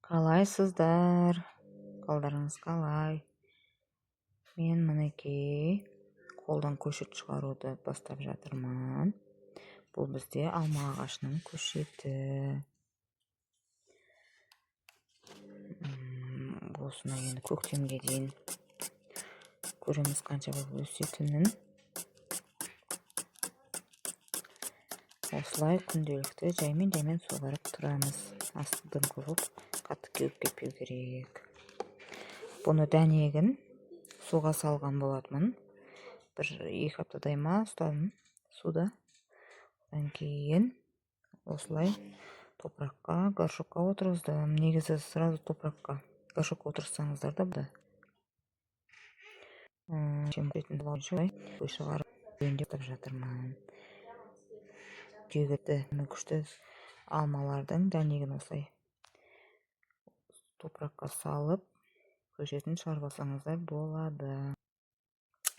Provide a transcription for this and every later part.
Қалайсыздар? Қалдарыңыз қалай? Мен мінекей қолдан көшет шығаруды бастап жатырмын. Бұл бізде алма ағашының көшеті. Осыны енді көктемге дейін көреміз қанша болып өсетінін. Осылай күнделікті жаймен суғарып тұрамыз. Асты дымқыл болып қатты кеуіп кетпеу керек. Бұны дәнегін суға салған болатмын. 1-2 аптадай ма ұстадым суда. Одан кейін осылай топыраққа, горшокқа отырғыздым. Негізі сразу топыраққа, горшокқа отырсаңыздар да бұда. Шығарып өңдеп жатырмын. Жегіті күшті алмалардың дәнегін осылай топыраққа салып көшетін шығарып алсаңыздар болады.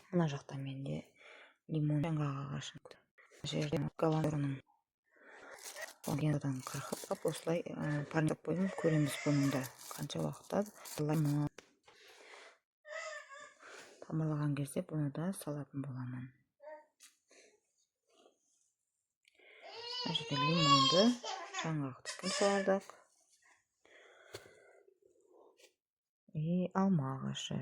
Мына жақта менде лимон жаңғақ ағашы. Жерде голландияның одан қырқып осылай парниктеп қойдым. Көреміз бұның да қанша уақытта тамырлаған кезде бұны да салатын боламын. Әжеде лимонды жаңғақты шығардық. Алма ағашы.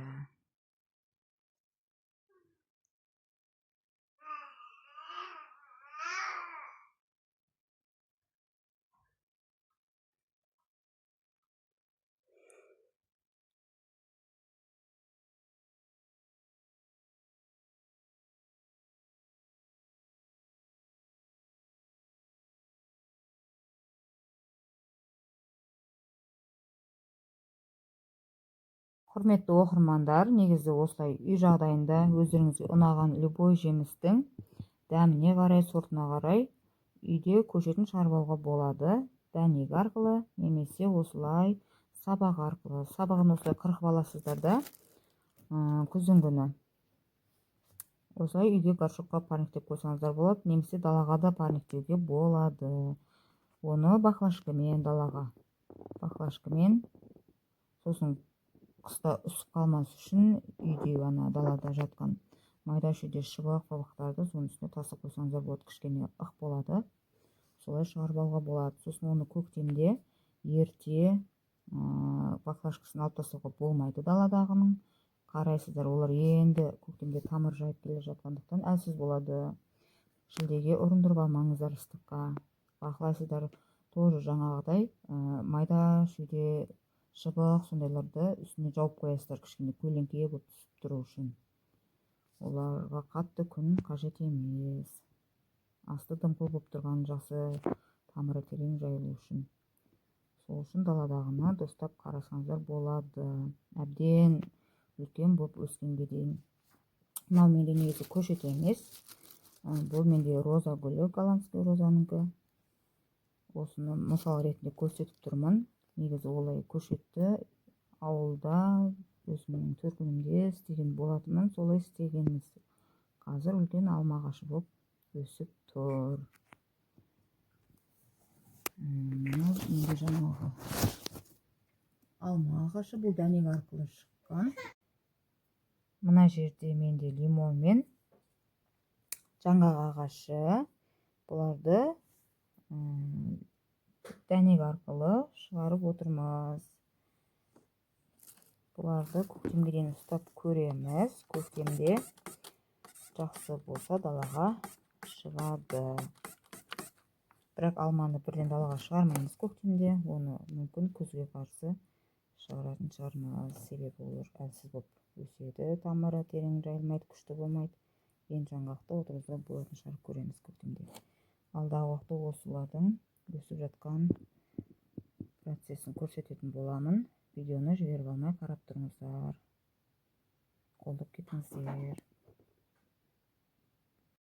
Құрметті оқырмандар, негізі осылай үй жағдайында өздеріңізге ұнаған любой жемістің дәміне қарай, сортына қарай үйде көшетін шығарып алуға болады. Дәнегі арқылы немесе осылай сабағы арқылы. Сабағын осылай қырқып аласыздар да күздің күні осылай үйге горшокқа парниктеп қойсаңыздар болады, немесе далаға да парниктеуге болады. Оны баклажкамен далаға, баклажкамен, сосын қыста үсіп қалмас үшін үйде далада жатқан майда шүйде шыбық пабақтарды соның үстіне тасып қойсаңыздар болады, кішкене ық болады. Солай шығарып алуға болады. Сосын оны көктемде ерте баклажкасын алып тастауға болмайды даладағының. Қарайсыздар, олар енді көктемде тамыр жайып келе жатқандықтан әлсіз болады. Шілдеге ұрындырып алмаңыздар ыстыққа. Бақылайсыздар, тоже жаңағыдай майда шүйде шыбық сондайларды үстіне жауып қоясыздар, кішкене көлеңке болып түсіп тұру үшін. Оларға қатты күн қажет емес. Асты дымқыл болып тұрған жақсы тамыры терең жайылу үшін. Сол үшін даладағына достап қарасаңыздар болады. Әбден үлкен болып өскенге дейін. Мынау менде негізі көшет емес. Бұл менде роза гүлі, голландский розаныңкі. Осыны мысал ретінде көрсетіп тұрмын. Негізі олай көшетті ауылда өзімнің төркінімде істеген болатынмын, солай істегенміз. Қазір үлкен алма ағашы болып өсіп тұр. Менде жаңағы алма ағашы, бұл дәнек арқылы шыққан. Мына жерде менде лимон мен жаңғақ ағашы. Бұларды дәнек арқылы шығарып отырмыз. Бұларды көктемге дейін ұстап көреміз. Көктемде жақсы болса далаға шығады. Бірақ алманы бірден далаға шығармаймыз көктемде. Оны мүмкін күзге қарсы шығаратын шығармыз. Себебі олар әлсіз болып өседі. Тамыры терең жайылмайды, күшті болмайды. Енді жаңғақты отырғызуға болатын шығарып көреміз көктемде. Алдағы уақытта осылардың өсіп жатқан процесін көрсететін боламын. Видеоны жіберіп алмай қарап тұрыңыздар. Қолдап кетіңіздер.